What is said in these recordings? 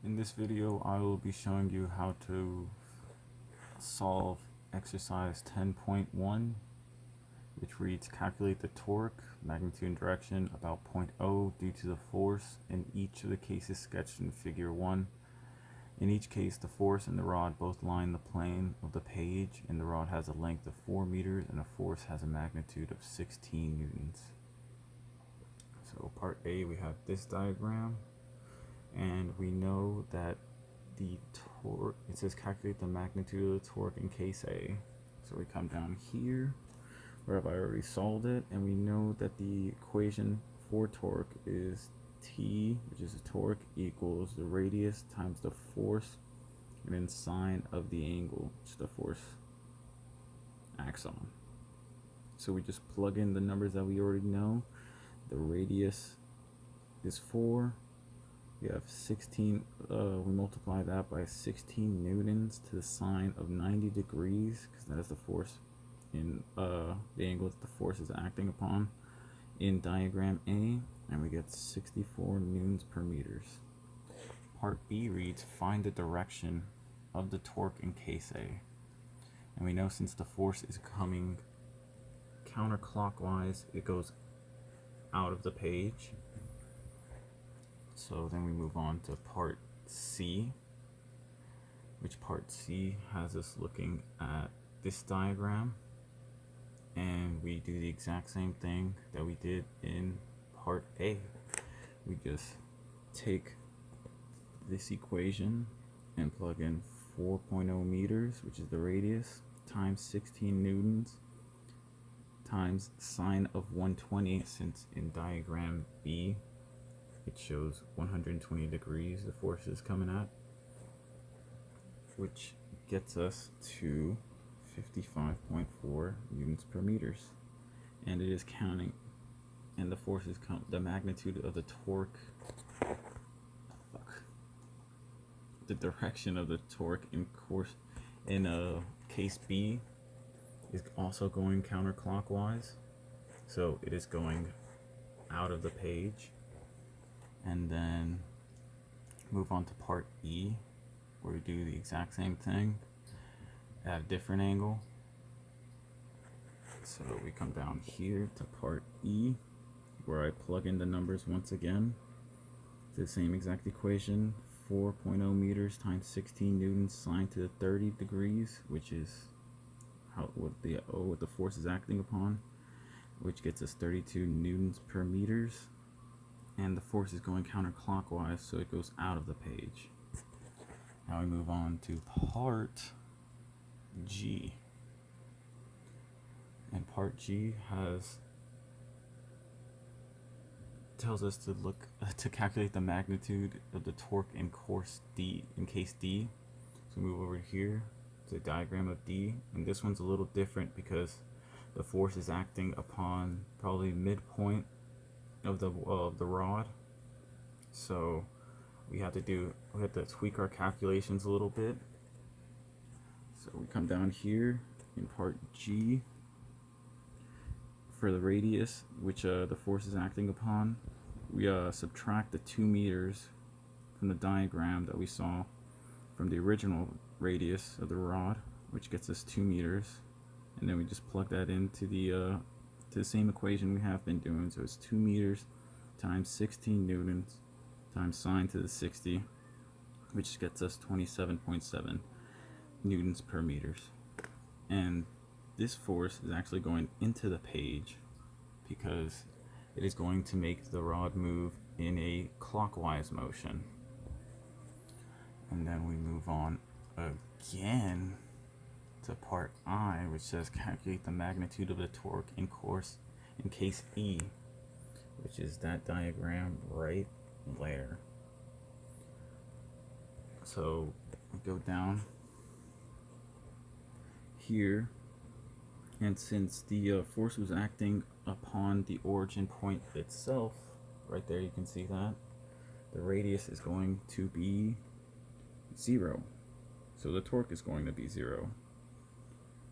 In this video, I will be showing you how to solve exercise 10.1, which reads calculate the torque, magnitude and direction about point O due to the force in each of the cases sketched in figure 1. In each case, the force and the rod both line the plane of the page, and the rod has a length of 4 meters and a force has a magnitude of 16 newtons. So part A, we have this diagram, and we know that the torque, it says calculate the magnitude of the torque in case A. So we come down here where I've already solved it, and we know that the equation for torque is T, which is the torque, equals the radius times the force, and then sine of the angle, which the force acts on. So we just plug in the numbers that we already know. The radius is 4. We have 16, we multiply that by 16 newtons to the sine of 90 degrees, because that is the force in the angle that the force is acting upon in diagram A, and we get 64 newtons per meters. Part B reads, find the direction of the torque in case A. And we know since the force is coming counterclockwise, it goes out of the page. So then we move on to part C, which part C has us looking at this diagram, and we do the exact same thing that we did in part A. We just take this equation and plug in 4.0 meters, which is the radius, times 16 newtons, times sine of 120, since in diagram B it shows 120 degrees the force is coming at, which gets us to 55.4 newtons per meters. And it is counting, and the force is the magnitude of the torque, the direction of the torque in case B is also going counterclockwise, so it is going out of the page. And then move on to part E, where we do the exact same thing at a different angle. So we come down here to part E, where I plug in the numbers once again. It's the same exact equation, 4.0 meters times 16 newtons sine to the 30 degrees, which is what the force is acting upon, which gets us 32 newtons per meters. And the force is going counterclockwise, so it goes out of the page. Now we move on to part G. And part G tells us to look to calculate the magnitude of the torque in case D. So we move over here to the diagram of D, and this one's a little different because the force is acting upon probably midpoint of the rod. So we have to tweak our calculations a little bit. So we come down here in part G for the radius, which the force is acting upon. We subtract the 2 meters from the diagram that we saw from the original radius of the rod, which gets us 2 meters, and then we just plug that into the same equation we have been doing. So it's 2 meters times 16 newtons times sine to the 60, which gets us 27.7 newtons per meters. And this force is actually going into the page because it is going to make the rod move in a clockwise motion. And then we move on again to part I, which says calculate the magnitude of the torque in case E, which is that diagram right there. So we go down here, and since the force was acting upon the origin point itself, right there you can see that the radius is going to be 0, so the torque is going to be 0.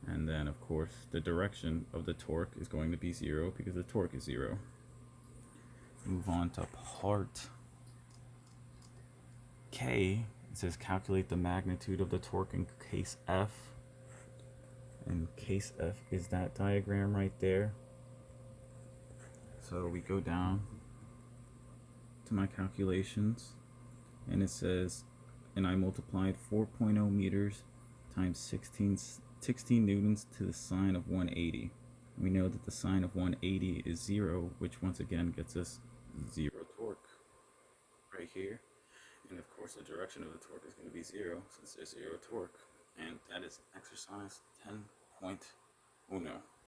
And then of course the direction of the torque is going to be 0 because the torque is 0. Move on to part K, it says calculate the magnitude of the torque in case F. And case F is that diagram right there. So we go down to my calculations, and it says, and I multiplied 4.0 meters times 16 newtons to the sine of 180. We know that the sine of 180 is 0, which once again gets us 0 torque right here. And of course the direction of the torque is going to be 0 since there's 0 torque. And that is exercise 10.0.